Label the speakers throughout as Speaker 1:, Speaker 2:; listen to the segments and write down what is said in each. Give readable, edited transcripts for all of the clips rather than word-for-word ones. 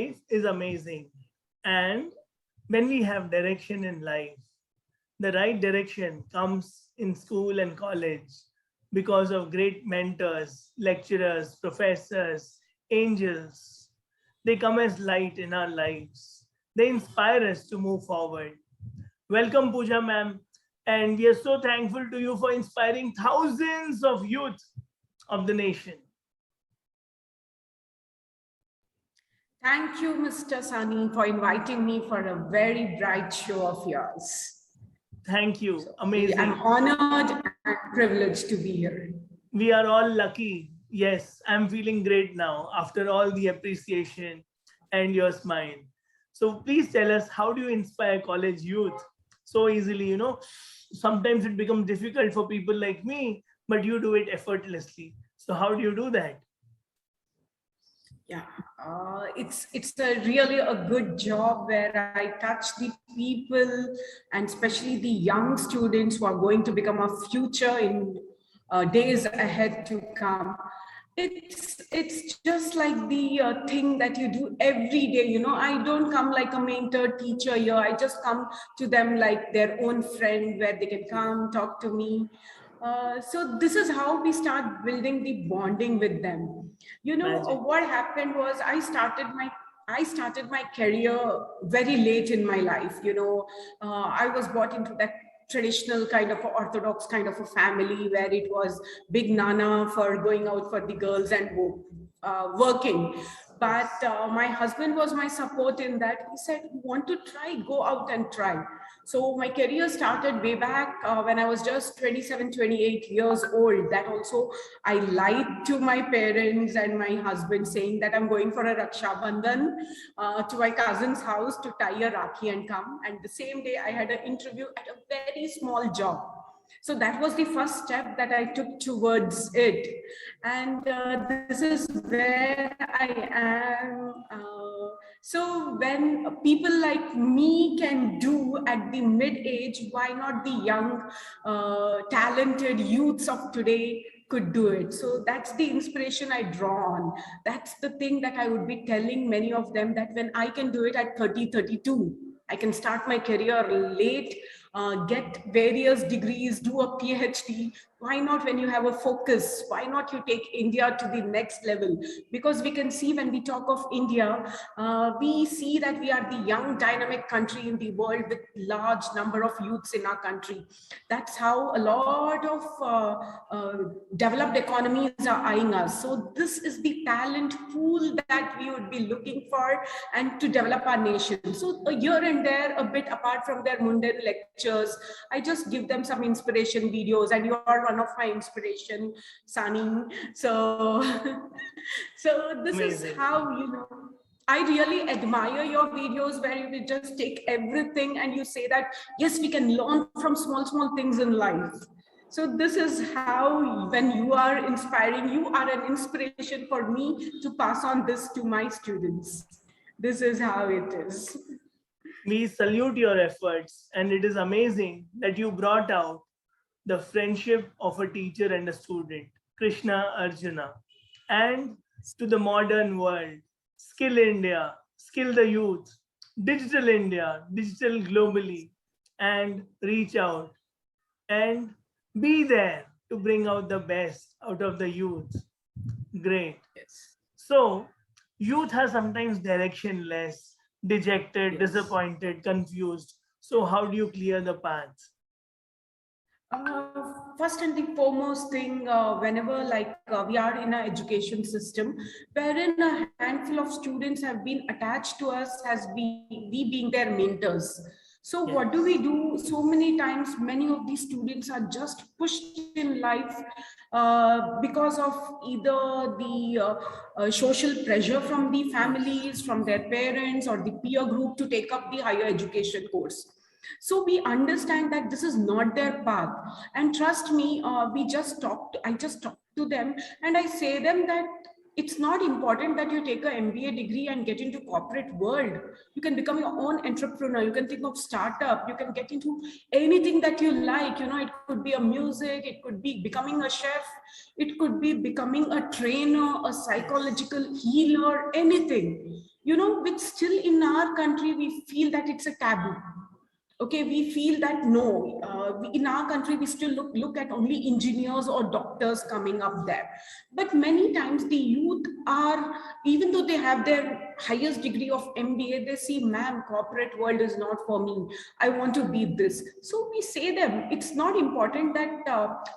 Speaker 1: life is amazing. And when we have direction in life, the right direction comes in school and college because of great mentors, lecturers, professors, angels. They come as light in our lives. They inspire us to move forward. Welcome, Pooja ma'am. And we are so thankful to you for inspiring thousands of youth of the nation.
Speaker 2: Thank you, Mr. Sani, for inviting me for a very bright show of yours.
Speaker 1: Thank you. Amazing.
Speaker 2: I'm honored and privileged to be here.
Speaker 1: We are all lucky. Yes, I'm feeling great now after all the appreciation and your smile. So please tell us, how do you inspire college youth so easily? You know, sometimes it becomes difficult for people like me, but you do it effortlessly. So how do you do that?
Speaker 2: Yeah, it's a really a good job where I touch the people and especially the young students who are going to become a future in days ahead to come. It's just like the thing that you do every day. You know, I don't come like a mentor teacher here. I just come to them like their own friend where they can come talk to me. So this is how we start building the bonding with them. You know, what happened was I started my career very late in my life. You know, I was brought into that traditional kind of orthodox kind of a family where it was big nana for going out for the girls and working. But my husband was my support in that. He said, you want to try, go out and try. So my career started way back when I was just 27, 28 years old. That also, I lied to my parents and my husband saying that I'm going for a Raksha Bandhan to my cousin's house to tie a Rakhi and come. And the same day I had an interview at a very small job. So that was the first step that I took towards it. And this is where I am. So when people like me can do at the mid-age, why not the young, talented youths of today could do it? So that's the inspiration I draw on. That's the thing that I would be telling many of them, that when I can do it at 30, 32, I can start my career late, get various degrees, do a PhD. Why not when you have a focus? Why not you take India to the next level? Because we can see when we talk of India, we see that we are the young dynamic country in the world with large number of youths in our country. That's how a lot of developed economies are eyeing us. So this is the talent pool that we would be looking for and to develop our nation. So here and there, a bit apart from their mundane lectures, I just give them some inspiration videos, and you are one of my inspiration, Sani. So, so this is how, you know, I really admire your videos where you just take everything and you say that, yes, we can learn from small, small things in life. So this is how, when you are inspiring, you are an inspiration for me to pass on this to my students. This is how it is.
Speaker 1: We salute your efforts, and it is amazing that you brought out the friendship of a teacher and a student, Krishna Arjuna, and to the modern world, Skill India, Skill the Youth, Digital India, Digital globally, and reach out and be there to bring out the best out of the youth. Great.
Speaker 2: Yes.
Speaker 1: So, youth are sometimes directionless, dejected, disappointed, confused. So, how do you clear the path?
Speaker 2: First and the foremost thing, whenever we are in an education system, wherein a handful of students have been attached to us as we being their mentors. So what do we do? So many times, many of these students are just pushed in life because of either the social pressure from the families, from their parents, or the peer group to take up the higher education course. So we understand that this is not their path, and trust me, I just talk to them and I say them that it's not important that you take an MBA degree and get into corporate world. You can become your own entrepreneur. You can think of startup. You can get into anything that you like. You know, it could be a music. It could be becoming a chef. It could be becoming a trainer, a psychological healer, anything. which still in our country, we feel that it's a taboo. Okay, we feel that no, in our country, we still look at only engineers or doctors coming up there. But many times the youth are, even though they have their highest degree of MBA, they see, ma'am, corporate world is not for me. I want to be this. So we say them, it's not important that,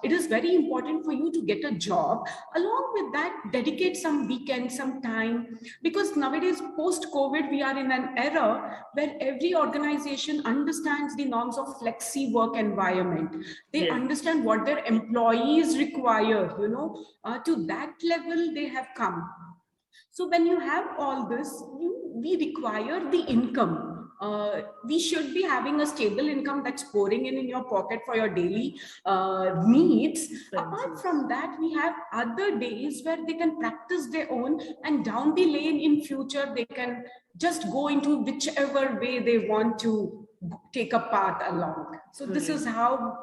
Speaker 2: it is very important for you to get a job. Along with that, dedicate some weekend, some time, because nowadays, post-COVID, we are in an era where every organization understands the norms of flexi work environment. They understand what their employees require, to that level they have come. So when you have all this, we require the income. We should be having a stable income that's pouring in your pocket for your daily needs. Apart from that, we have other days where they can practice their own, and down the lane in future, they can just go into whichever way they want to take a path along. So this is how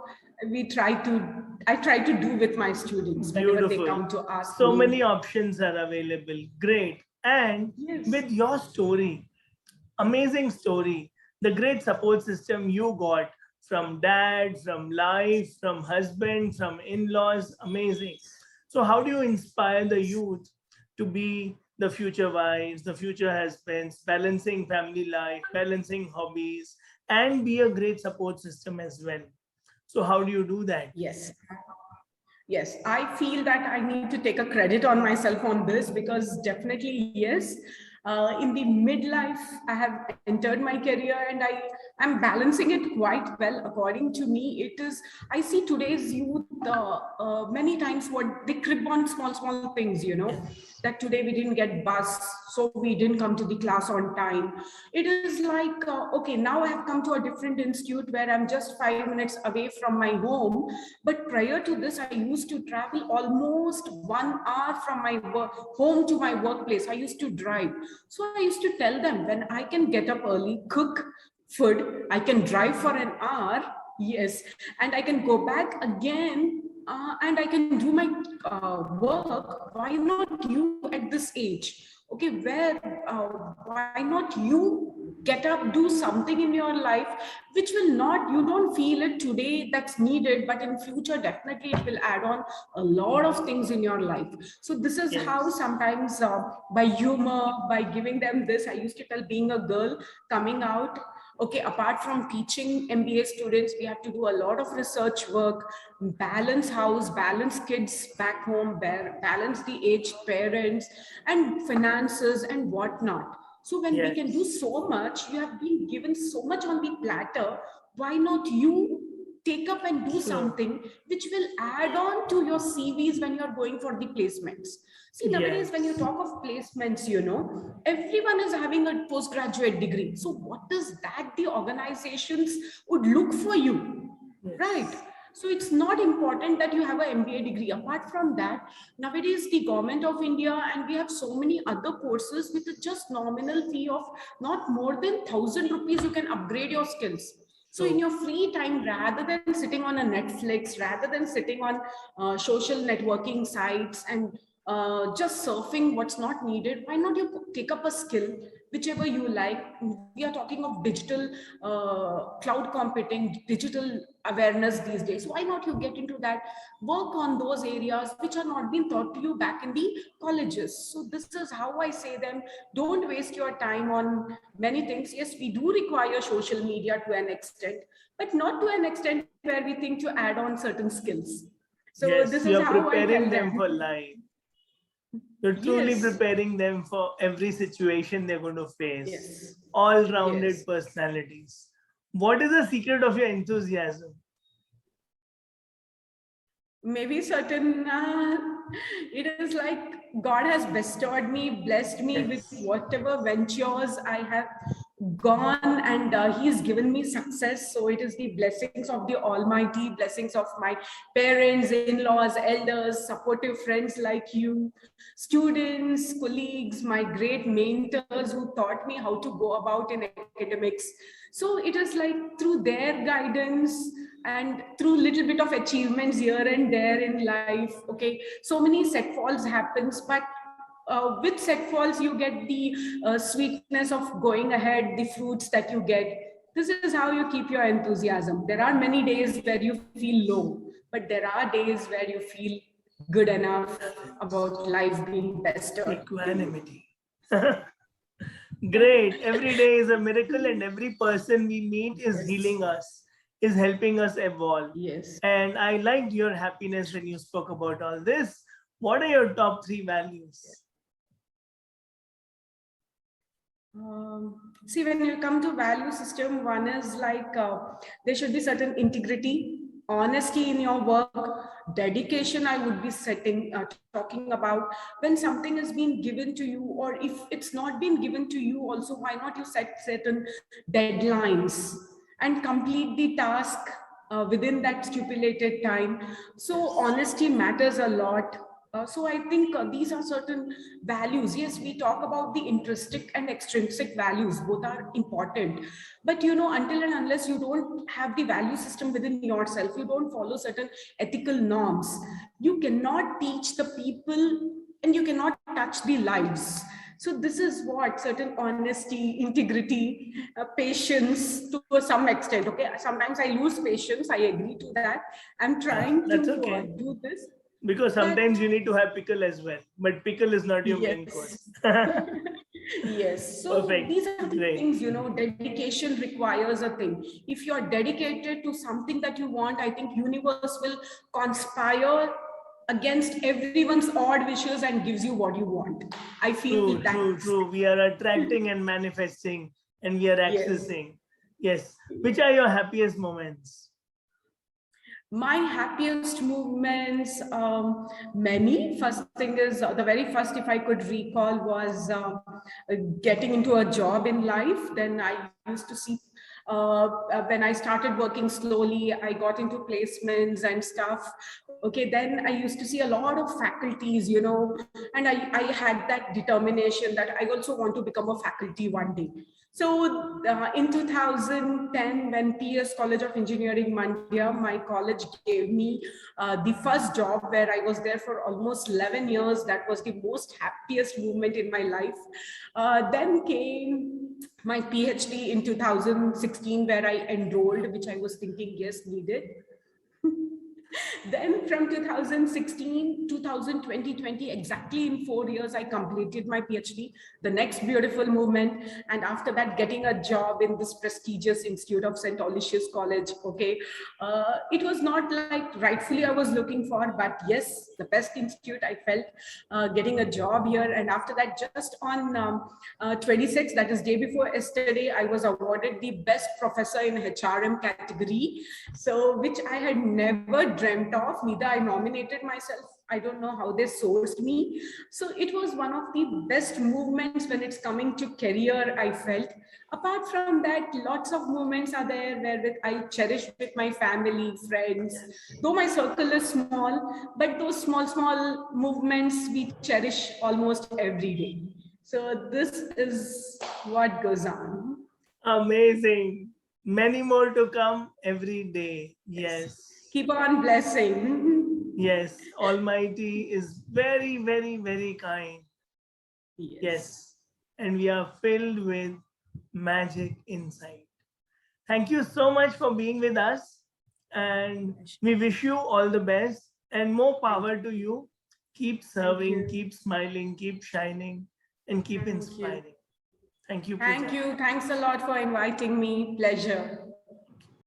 Speaker 2: I try to do with my students whenever they come to ask
Speaker 1: so
Speaker 2: me.
Speaker 1: many options are available. Great. And with your story, amazing story, the great support system you got from dad, from life, from husband, from in-laws, amazing. So how do you inspire the youth to be the future wives, the future husbands, balancing family life, balancing hobbies, and be a great support system as well? So how do you do that?
Speaker 2: Yes, I feel that I need to take a credit on myself on this, because definitely, yes, in the midlife, I have entered my career and I am balancing it quite well. According to me, it is, I see today's youth many times what they crib on small things, that today we didn't get bus, so we didn't come to the class on time. It is like, okay, now I have come to a different institute where I'm just 5 minutes away from my home. But prior to this, I used to travel almost 1 hour from my home to my workplace. I used to drive. So I used to tell them, when I can get up early, cook food, I can drive for an hour, yes, and I can go back again, and I can do my work. Why not you at this age? Okay, why not you get up, do something in your life which will not, you don't feel it today that's needed, but in future definitely it will add on a lot of things in your life. So this is how sometimes, by humor, by giving them this, I used to tell, being a girl coming out, okay, apart from teaching MBA students, we have to do a lot of research work, balance house, balance kids back home, balance the aged parents and finances and whatnot. So when we can do so much, you have been given so much on the platter, why not you take up and do something which will add on to your CVs when you're going for the placements? See, nowadays, when you talk of placements, everyone is having a postgraduate degree. So what is that the organizations would look for you, right? So it's not important that you have an MBA degree. Apart from that, nowadays the government of India, and we have so many other courses with a just nominal fee of not more than 1,000 rupees, you can upgrade your skills. So in your free time, rather than sitting on a Netflix, rather than sitting on social networking sites and just surfing what's not needed, why not you take up a skill, whichever you like? We are talking of digital cloud computing, digital awareness these days. Why not you get into that, work on those areas which are not being taught to you back in the colleges? So this is how I say them, don't waste your time on many things. Yes, we do require social media to an extent, but not to an extent where we think to add on certain skills. So this is how I tell them
Speaker 1: for life. You're truly preparing them for every situation they're going to face. All-rounded personalities. What is the secret of your enthusiasm?
Speaker 2: Maybe certain, it is like God has bestowed me, blessed me with whatever ventures I have gone, and he's given me success. So it is the blessings of the Almighty, blessings of my parents, in-laws, elders, supportive friends like you, students, colleagues, my great mentors who taught me how to go about in academics. So it is like through their guidance and through little bit of achievements here and there in life, okay, so many setfalls happens, but with set falls, you get the sweetness of going ahead, the fruits that you get. This is how you keep your enthusiasm. There are many days where you feel low, but there are days where you feel good enough about life being better.
Speaker 1: Equanimity. Great. Every day is a miracle, and every person we meet is healing us, is helping us evolve.
Speaker 2: Yes.
Speaker 1: And I liked your happiness when you spoke about all this. What are your top 3 values?
Speaker 2: See, when you come to value system, one is like there should be certain integrity, honesty in your work, dedication. I would be talking about when something has been given to you, or if it's not been given to you also, why not you set certain deadlines and complete the task within that stipulated time. So honesty matters a lot. So I think these are certain values. Yes, we talk about the intrinsic and extrinsic values. Both are important. But, you know, until and unless you don't have the value system within yourself, you don't follow certain ethical norms, you cannot teach the people and you cannot touch the lives. So this is what certain honesty, integrity, patience to some extent. Okay, sometimes I lose patience. I agree to that. I'm trying to do this.
Speaker 1: Because sometimes you need to have pickle as well, but pickle is not your main course.
Speaker 2: Yes. So
Speaker 1: perfect.
Speaker 2: These are the things, you know, dedication requires a thing. If you're dedicated to something that you want, I think universe will conspire against everyone's odd wishes and gives you what you want. I feel
Speaker 1: true. We are attracting and manifesting, and we are accessing. Yes. Which are your happiest moments?
Speaker 2: My happiest moments, many. First thing is, the very first, if I could recall, was getting into a job in life. Then I used to see, when I started working slowly, I got into placements and stuff. Okay, then I used to see a lot of faculties, you know, and I had that determination that I also want to become a faculty one day. So in 2010, when PS College of Engineering, Mandya, my college gave me the first job where I was there for almost 11 years. That was the most happiest moment in my life. Then came my PhD in 2016, where I enrolled, which I was thinking, yes, needed. Then from 2016 to 2020, exactly in 4 years, I completed my PhD, the next beautiful moment. And after that, getting a job in this prestigious institute of St. Aloysius College. Okay. It was not like rightfully I was looking for, but yes, the best institute I felt, getting a job here. And after that, just on 26th, that is day before yesterday, I was awarded the best professor in HRM category. So which I had never dreamt of, neither I nominated myself. I don't know how they sourced me. So it was one of the best movements when it's coming to career, I felt. Apart from that, lots of moments are there where I cherish with my family, friends. Though my circle is small, but those small movements we cherish almost every day. So this is what goes on.
Speaker 1: Amazing. Many more to come every day. Yes.
Speaker 2: Keep on blessing.
Speaker 1: Yes. Almighty is very, very, very kind. Yes. And we are filled with magic inside. Thank you so much for being with us. And we wish you all the best and more power to you. Keep serving, keep smiling, keep shining, and keep inspiring. Thank you.
Speaker 2: Thank you. Thanks a lot for inviting me. Pleasure.